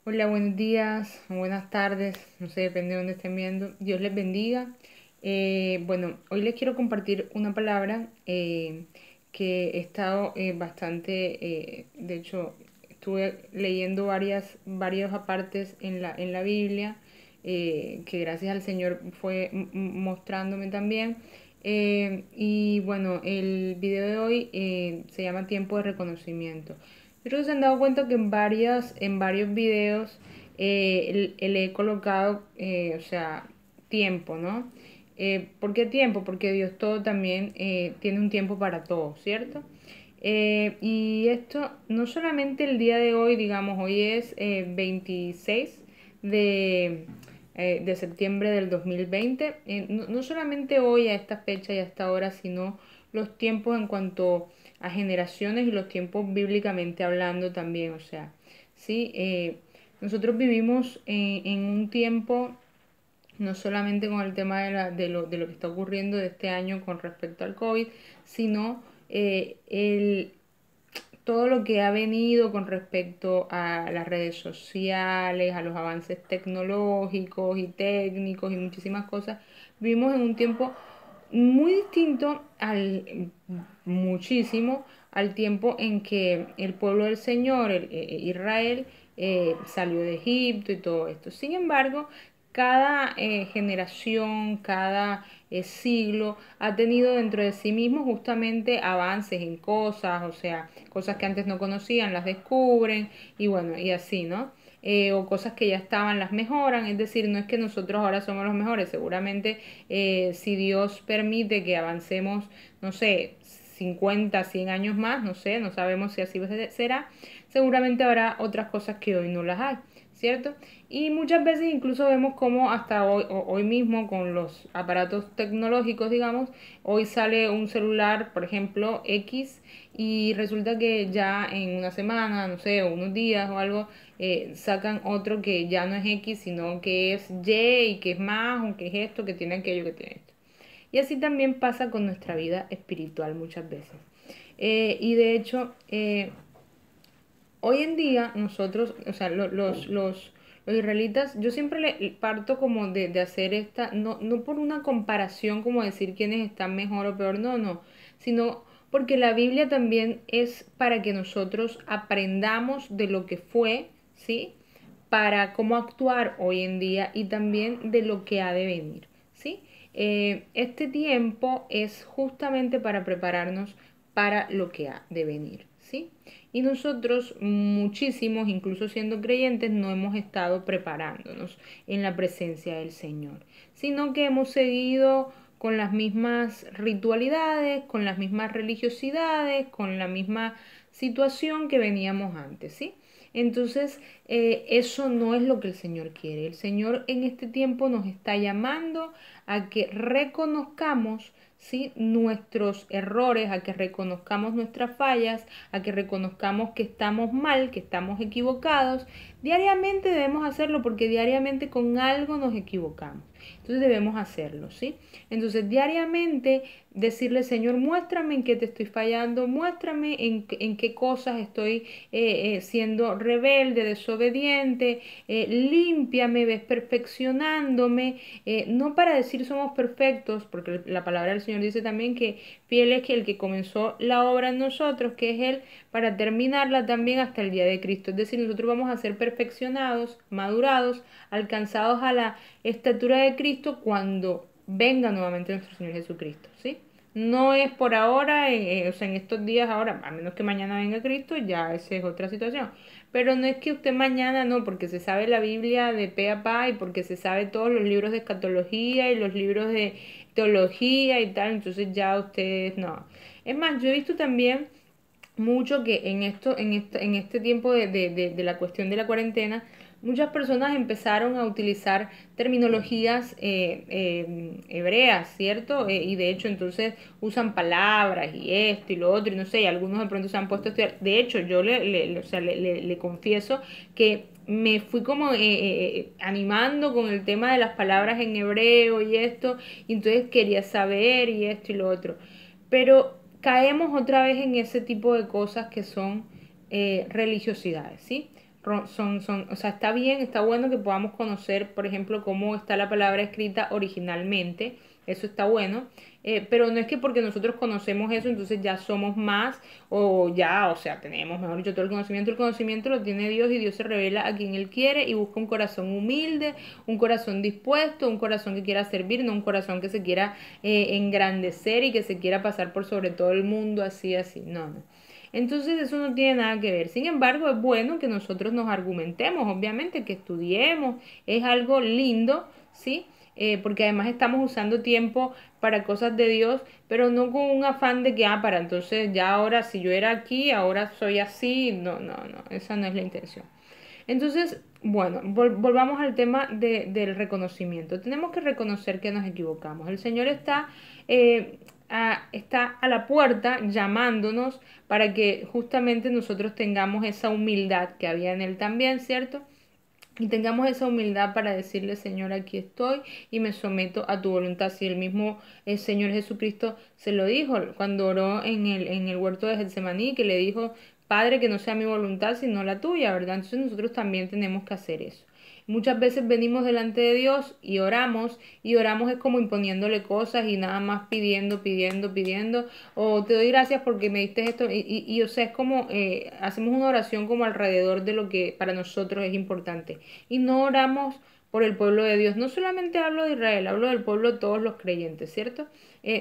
Hola, buenos días, buenas tardes, no sé, depende de dónde estén viendo. Dios les bendiga. Bueno, hoy les quiero compartir una palabra que he estado de hecho, estuve leyendo varios apartes en la Biblia, que gracias al Señor fue mostrándome también. Y bueno, el video de hoy se llama Tiempo de Reconocimiento. Creo que se han dado cuenta que en varios videos le he colocado, o sea, tiempo, ¿no? ¿Por qué tiempo? Porque Dios todo también tiene un tiempo para todo, ¿cierto? Y esto, no solamente el día de hoy, digamos, hoy es 26 de septiembre del 2020, no solamente hoy a esta fecha y a esta hora, sino los tiempos en cuanto a generaciones y los tiempos bíblicamente hablando también, o sea, sí, nosotros vivimos en un tiempo no solamente con el tema de lo que está ocurriendo de este año con respecto al COVID, sino todo lo que ha venido con respecto a las redes sociales, a los avances tecnológicos y técnicos y muchísimas cosas. Vivimos en un tiempo muy distinto muchísimo al tiempo en que el pueblo del Señor, Israel, salió de Egipto y todo esto. Sin embargo, cada generación, cada siglo ha tenido dentro de sí mismo justamente avances en cosas, o sea, cosas que antes no conocían, las descubren y bueno, y así, ¿no? O cosas que ya estaban las mejoran, es decir, no es que nosotros ahora somos los mejores, seguramente si Dios permite que avancemos, no sé, 50 100 años más, no sé, no sabemos si así será, seguramente habrá otras cosas que hoy no las hay, ¿cierto? Y muchas veces incluso vemos como hasta hoy mismo con los aparatos tecnológicos, digamos, hoy sale un celular, por ejemplo, X, y resulta que ya en una semana, no sé, o unos días o algo, sacan otro que ya no es X, sino que es Y y que es más, o que es esto, que tiene aquello, que tiene esto. Y así también pasa con nuestra vida espiritual muchas veces. Y de hecho, hoy en día nosotros, o sea, los israelitas, yo siempre le parto como de hacer esta, no por una comparación como decir quiénes están mejor o peor, no, sino porque la Biblia también es para que nosotros aprendamos de lo que fue, ¿sí? Para cómo actuar hoy en día y también de lo que ha de venir, ¿sí? Este tiempo es justamente para prepararnos para lo que ha de venir, ¿sí? Y nosotros muchísimos, incluso siendo creyentes, no hemos estado preparándonos en la presencia del Señor, sino que hemos seguido con las mismas ritualidades, con las mismas religiosidades, con la misma situación que veníamos antes, ¿sí? Entonces, eso no es lo que el Señor quiere. El Señor en este tiempo nos está llamando a que reconozcamos, ¿sí?, nuestros errores, a que reconozcamos nuestras fallas, a que reconozcamos que estamos mal, que estamos equivocados. Diariamente debemos hacerlo porque diariamente con algo nos equivocamos. Entonces debemos hacerlo, ¿sí? Entonces diariamente decirle, Señor, muéstrame en qué te estoy fallando, muéstrame en qué cosas estoy siendo rebelde, desobediente, límpiame, ves perfeccionándome, no para decir somos perfectos, porque la palabra del Señor dice también que fiel es que el que comenzó la obra en nosotros, que es Él, para terminarla también hasta el día de Cristo. Es decir, nosotros vamos a ser perfeccionados, madurados, alcanzados a la estatura de Cristo cuando venga nuevamente nuestro Señor Jesucristo, ¿sí? No es por ahora, o sea, en estos días ahora, a menos que mañana venga Cristo, ya esa es otra situación. Pero no es que usted mañana no, porque se sabe la Biblia de pe a pa y porque se sabe todos los libros de escatología y los libros de teología y tal, entonces ya ustedes no. Es más, yo he visto también mucho que en este tiempo de la cuestión de la cuarentena, muchas personas empezaron a utilizar terminologías hebreas, ¿cierto? Y de hecho entonces usan palabras y esto y lo otro y no sé, y algunos de pronto se han puesto a estudiar. De hecho, yo o sea, le confieso que me fui como animando con el tema de las palabras en hebreo y esto, y entonces quería saber y esto y lo otro. Pero caemos otra vez en ese tipo de cosas que son religiosidades, ¿sí? o sea, está bien, está bueno que podamos conocer, por ejemplo, cómo está la palabra escrita originalmente, eso está bueno, pero no es que porque nosotros conocemos eso, entonces ya somos más o ya, o sea, tenemos, mejor dicho, todo el conocimiento lo tiene Dios y Dios se revela a quien Él quiere y busca un corazón humilde, un corazón dispuesto, un corazón que quiera servir, no un corazón que se quiera engrandecer y que se quiera pasar por sobre todo el mundo, así, así, no, no. Entonces eso no tiene nada que ver. Sin embargo, es bueno que nosotros nos argumentemos, obviamente, que estudiemos, es algo lindo, ¿sí? Porque además estamos usando tiempo para cosas de Dios, pero no con un afán de que, para entonces ya ahora, si yo era aquí, ahora soy así. No, no, no, esa no es la intención. Entonces, bueno, volvamos al tema del reconocimiento. Tenemos que reconocer que nos equivocamos. El Señor está a la puerta llamándonos para que justamente nosotros tengamos esa humildad que había en Él también, ¿cierto? Y tengamos esa humildad para decirle, Señor, aquí estoy y me someto a tu voluntad. Si el mismo Señor Jesucristo se lo dijo cuando oró en el huerto de Getsemaní, que le dijo, Padre, que no sea mi voluntad sino la tuya, ¿verdad? Entonces nosotros también tenemos que hacer eso. Muchas veces venimos delante de Dios y oramos es como imponiéndole cosas y nada más pidiendo, pidiendo, pidiendo, o te doy gracias porque me diste esto, o sea, es como, hacemos una oración como alrededor de lo que para nosotros es importante, y no oramos por el pueblo de Dios. No solamente hablo de Israel, hablo del pueblo de todos los creyentes, ¿cierto?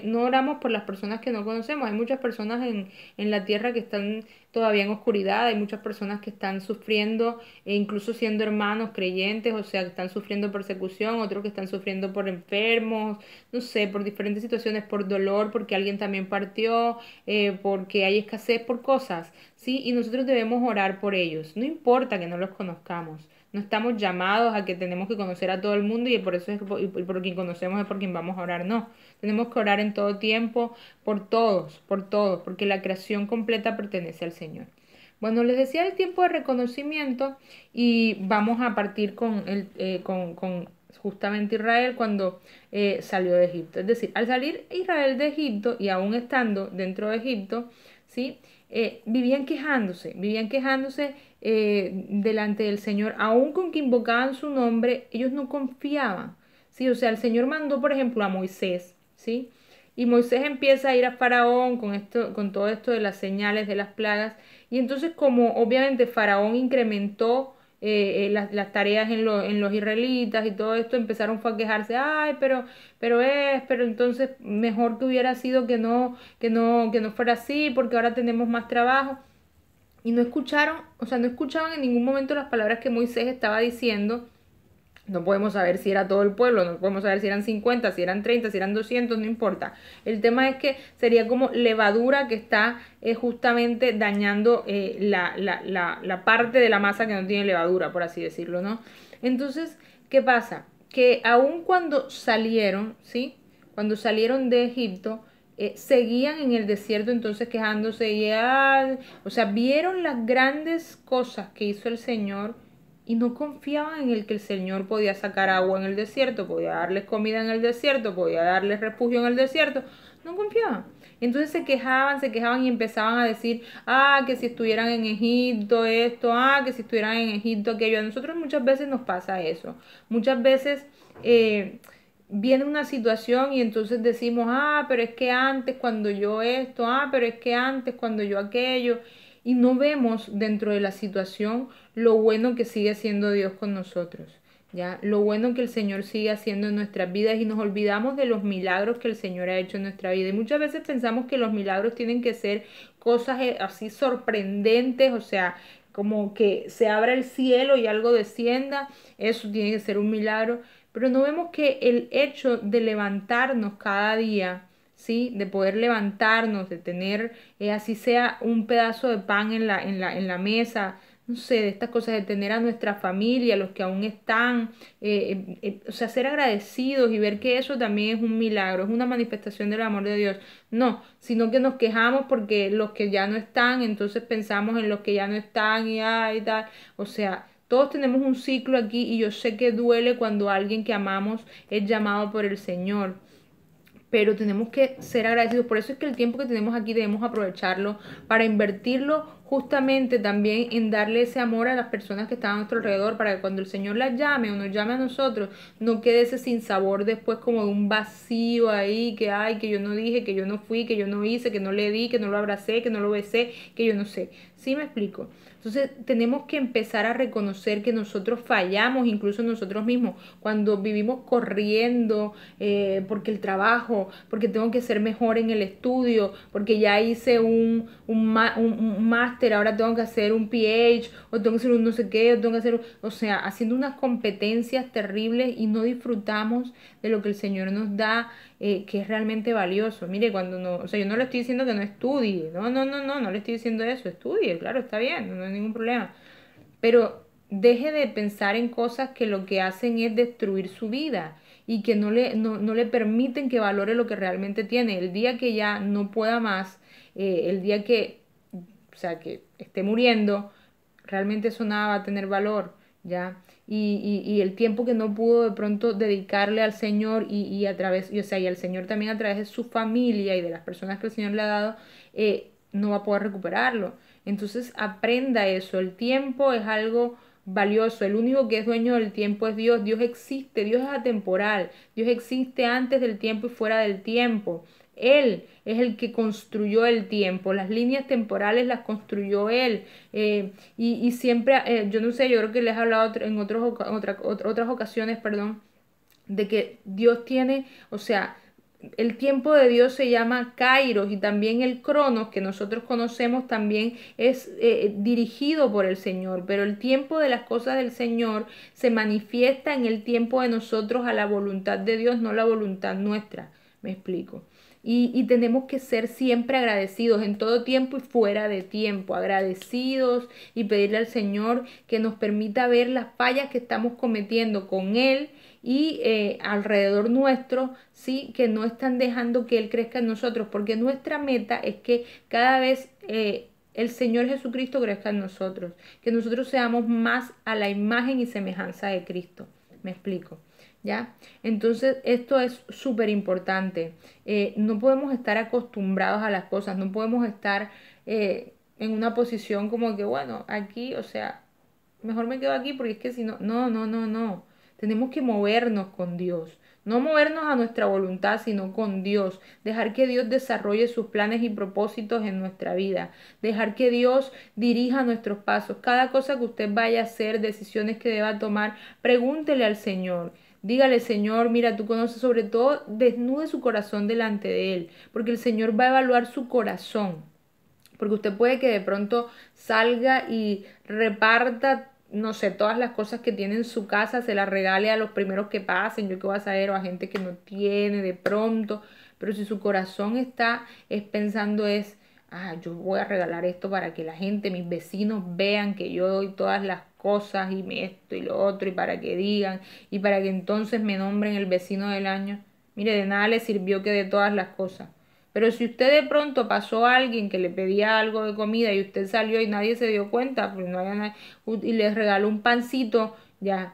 No oramos por las personas que no conocemos. Hay muchas personas en la tierra que están todavía en oscuridad, hay muchas personas que están sufriendo, incluso siendo hermanos creyentes, o sea, que están sufriendo persecución, otros que están sufriendo por enfermos, no sé, por diferentes situaciones, por dolor, porque alguien también partió, porque hay escasez, por cosas, ¿sí? Y nosotros debemos orar por ellos, no importa que no los conozcamos. No estamos llamados a que tenemos que conocer a todo el mundo y por eso es y por quien conocemos es por quien vamos a orar. No, tenemos que orar en todo tiempo por todos, porque la creación completa pertenece al Señor. Bueno, les decía el tiempo de reconocimiento y vamos a partir con justamente Israel cuando salió de Egipto. Es decir, al salir Israel de Egipto y aún estando dentro de Egipto, ¿sí? Vivían quejándose delante del Señor, aun con que invocaban su nombre, ellos no confiaban, ¿sí? O sea, el Señor mandó, por ejemplo, a Moisés, ¿sí? Y Moisés empieza a ir a Faraón con esto, con todo esto de las señales de las plagas, y entonces como obviamente Faraón incrementó las tareas en los israelitas y todo esto, empezaron fue a quejarse, ay, pero entonces mejor que hubiera sido que no fuera así, porque ahora tenemos más trabajo. Y no escucharon, o sea, no escuchaban en ningún momento las palabras que Moisés estaba diciendo. No podemos saber si era todo el pueblo, no podemos saber si eran 50, si eran 30, si eran 200, no importa. El tema es que sería como levadura que está justamente dañando la parte de la masa que no tiene levadura, por así decirlo, ¿no? Entonces, ¿qué pasa? Que aun cuando salieron, ¿sí? Cuando salieron de Egipto, seguían en el desierto entonces quejándose o sea, vieron las grandes cosas que hizo el Señor y no confiaban en el que el Señor podía sacar agua en el desierto, podía darles comida en el desierto, podía darles refugio en el desierto. No confiaban. Entonces se quejaban y empezaban a decir, que si estuvieran en Egipto esto, que si estuvieran en Egipto aquello. A nosotros muchas veces nos pasa eso. Muchas veces viene una situación y entonces decimos, pero es que antes cuando yo esto, pero es que antes cuando yo aquello, y no vemos dentro de la situación lo bueno que sigue haciendo Dios con nosotros, ¿ya? Lo bueno que el Señor sigue haciendo en nuestras vidas y nos olvidamos de los milagros que el Señor ha hecho en nuestra vida. Y muchas veces pensamos que los milagros tienen que ser cosas así sorprendentes, o sea, como que se abra el cielo y algo descienda, eso tiene que ser un milagro, pero no vemos que el hecho de levantarnos cada día, ¿sí? De poder levantarnos, de tener así sea un pedazo de pan en la mesa, no sé, de estas cosas, de tener a nuestra familia, los que aún están, o sea, ser agradecidos y ver que eso también es un milagro, es una manifestación del amor de Dios. No, sino que nos quejamos porque los que ya no están, entonces pensamos en los que ya no están y tal, o sea, todos tenemos un ciclo aquí y yo sé que duele cuando alguien que amamos es llamado por el Señor, pero tenemos que ser agradecidos. Por eso es que el tiempo que tenemos aquí debemos aprovecharlo para invertirlo justamente también en darle ese amor a las personas que están a nuestro alrededor, para que cuando el Señor las llame o nos llame a nosotros, no quede ese sinsabor después como de un vacío ahí, que ay, que yo no dije, que yo no fui, que yo no hice, que no le di, que no lo abracé, que no lo besé, que yo no sé. ¿Sí me explico? Entonces tenemos que empezar a reconocer que nosotros fallamos, incluso nosotros mismos, cuando vivimos corriendo porque el trabajo, porque tengo que ser mejor en el estudio, porque ya hice un máster, ahora tengo que hacer un PH, o tengo que hacer un no sé qué, o tengo que hacer, o sea, haciendo unas competencias terribles y no disfrutamos de lo que el Señor nos da, que es realmente valioso. Mire, cuando no, o sea, yo no le estoy diciendo que no estudie, no le estoy diciendo eso, estudie, claro, está bien, no hay ningún problema, pero deje de pensar en cosas que lo que hacen es destruir su vida y que no le permiten que valore lo que realmente tiene. El día que ya no pueda más, el día que, o sea, que esté muriendo, realmente eso nada va a tener valor, ¿ya? Y el tiempo que no pudo de pronto dedicarle al Señor y a través, o sea, y al Señor también a través de su familia y de las personas que el Señor le ha dado, no va a poder recuperarlo. Entonces aprenda eso, el tiempo es algo valioso, el único que es dueño del tiempo es Dios, Dios existe, Dios es atemporal, Dios existe antes del tiempo y fuera del tiempo. Él es el que construyó el tiempo, las líneas temporales las construyó Él. Y siempre, yo no sé, yo creo que les he hablado en otras ocasiones, perdón, de que Dios tiene, o sea, el tiempo de Dios se llama Kairos y también el Cronos que nosotros conocemos también es dirigido por el Señor, pero el tiempo de las cosas del Señor se manifiesta en el tiempo de nosotros a la voluntad de Dios, no la voluntad nuestra. Me explico. Y tenemos que ser siempre agradecidos en todo tiempo y fuera de tiempo, agradecidos y pedirle al Señor que nos permita ver las fallas que estamos cometiendo con Él y alrededor nuestro, sí, que no están dejando que Él crezca en nosotros, porque nuestra meta es que cada vez el Señor Jesucristo crezca en nosotros, que nosotros seamos más a la imagen y semejanza de Cristo. ¿Me explico? ¿Ya? Entonces, esto es súper importante. No podemos estar acostumbrados a las cosas, no podemos estar en una posición como que, bueno, aquí, o sea, mejor me quedo aquí porque es que si no, no. Tenemos que movernos con Dios. No movernos a nuestra voluntad, sino con Dios. Dejar que Dios desarrolle sus planes y propósitos en nuestra vida. Dejar que Dios dirija nuestros pasos. Cada cosa que usted vaya a hacer, decisiones que deba tomar, pregúntele al Señor. Dígale, Señor, mira, tú conoces, sobre todo, desnude su corazón delante de Él, porque el Señor va a evaluar su corazón. Porque usted puede que de pronto salga y reparta, no sé, todas las cosas que tiene en su casa, se las regale a los primeros que pasen, yo qué voy a saber, o a gente que no tiene de pronto. Pero si su corazón está es pensando es, ah, yo voy a regalar esto para que la gente, mis vecinos vean que yo doy todas las cosas y me esto y lo otro, y para que digan, y para que entonces me nombren el vecino del año. Mire, de nada le sirvió que de todas las cosas. Pero si usted de pronto pasó a alguien que le pedía algo de comida y usted salió y nadie se dio cuenta, pues no había y les regaló un pancito, ya,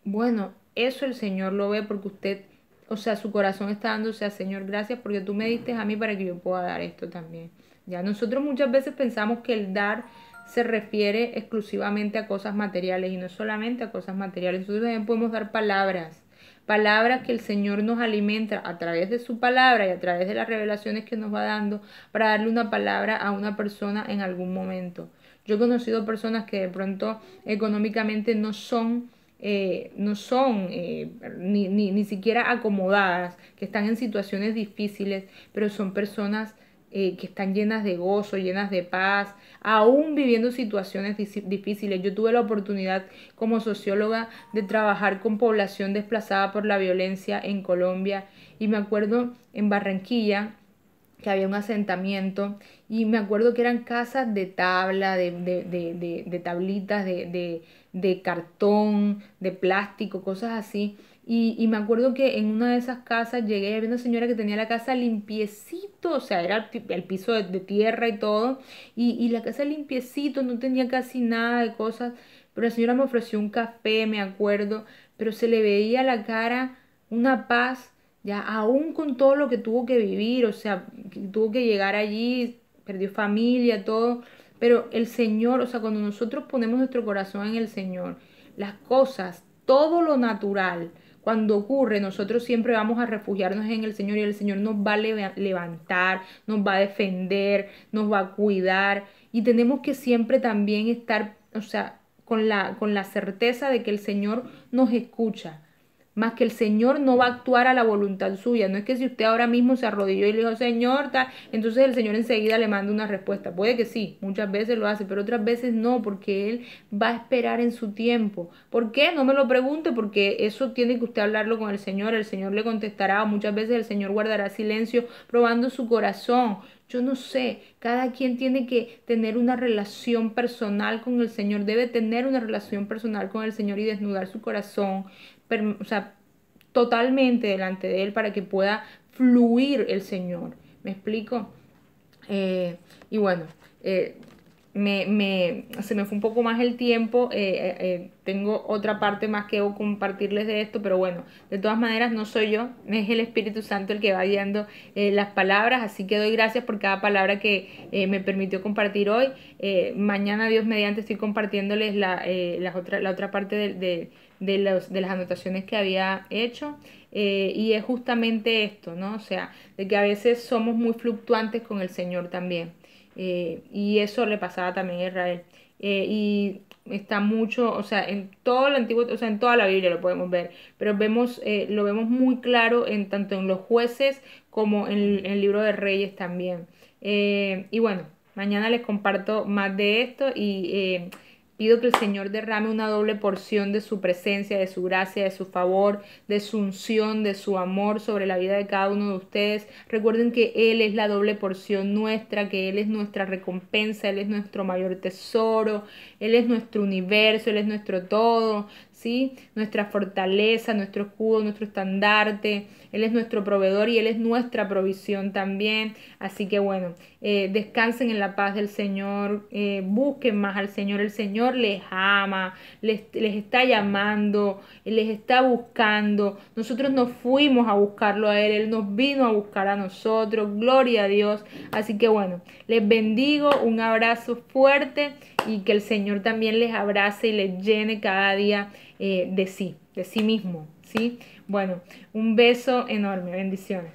bueno, eso el Señor lo ve porque usted, o sea, su corazón está dándose a Señor, gracias porque tú me diste a mí para que yo pueda dar esto también. Ya, nosotros muchas veces pensamos que el dar se refiere exclusivamente a cosas materiales y no solamente a cosas materiales. Nosotros también podemos dar palabras, palabras que el Señor nos alimenta a través de su palabra y a través de las revelaciones que nos va dando para darle una palabra a una persona en algún momento. Yo he conocido personas que de pronto económicamente no son ni siquiera acomodadas, que están en situaciones difíciles, pero son personas que están llenas de gozo, llenas de paz, aún viviendo situaciones difíciles. Yo tuve la oportunidad como socióloga de trabajar con población desplazada por la violencia en Colombia y me acuerdo en Barranquilla que había un asentamiento y me acuerdo que eran casas de tabla, de tablitas, de cartón, de plástico, cosas así. Y me acuerdo que en una de esas casas llegué y había una señora que tenía la casa limpiecito, o sea, era el piso de tierra y todo, y la casa limpiecito, no tenía casi nada de cosas, pero la señora me ofreció un café, me acuerdo, pero se le veía la cara una paz ya aún con todo lo que tuvo que vivir, o sea, que tuvo que llegar allí, perdió familia, todo, Pero el Señor, o sea, cuando nosotros ponemos nuestro corazón en el Señor, las cosas, todo lo natural, cuando ocurre, nosotros siempre vamos a refugiarnos en el Señor y el Señor nos va a levantar, nos va a defender, nos va a cuidar y tenemos que siempre también estar, o sea, con la certeza de que el Señor nos escucha, más que el Señor no va a actuar a la voluntad suya. No es que si usted ahora mismo se arrodilló y le dijo, Señor, tal, entonces el Señor enseguida le manda una respuesta. Puede que sí, muchas veces lo hace, pero otras veces no, porque Él va a esperar en su tiempo. ¿Por qué? No me lo pregunte, porque eso tiene que usted hablarlo con el Señor le contestará, o muchas veces el Señor guardará silencio, probando su corazón. Yo no sé, cada quien tiene que tener una relación personal con el Señor, debe tener una relación personal con el Señor y desnudar su corazón, o sea, totalmente delante de Él para que pueda fluir el Señor. ¿Me explico? Y bueno, eh, se me fue un poco más el tiempo, tengo otra parte más que compartirles de esto, pero bueno, de todas maneras no soy yo, es el Espíritu Santo el que va guiando las palabras, así que doy gracias por cada palabra que me permitió compartir hoy. Mañana, Dios mediante, estoy compartiéndoles la otra parte de las anotaciones que había hecho. Y es justamente esto, ¿no? O sea, de que a veces somos muy fluctuantes con el Señor también. Y eso le pasaba también a Israel. Y está mucho, o sea, en todo el antiguo, o sea, en toda la Biblia lo podemos ver, pero lo vemos muy claro en tanto en los jueces como en el libro de Reyes también. Y bueno, mañana les comparto más de esto y pido que el Señor derrame una doble porción de su presencia, de su gracia, de su favor, de su unción, de su amor sobre la vida de cada uno de ustedes. Recuerden que Él es la doble porción nuestra, que Él es nuestra recompensa, Él es nuestro mayor tesoro, Él es nuestro universo, Él es nuestro todo, ¿sí? Nuestra fortaleza, nuestro escudo, nuestro estandarte. Él es nuestro proveedor y Él es nuestra provisión también. Así que bueno, descansen en la paz del Señor, busquen más al Señor. El Señor les ama, les está llamando, les está buscando. Nosotros nos fuimos a buscarlo a Él, Él nos vino a buscar a nosotros. Gloria a Dios. Así que bueno, les bendigo, un abrazo fuerte y que el Señor también les abrace y les llene cada día de sí mismo, ¿sí? Bueno, un beso enorme, bendiciones.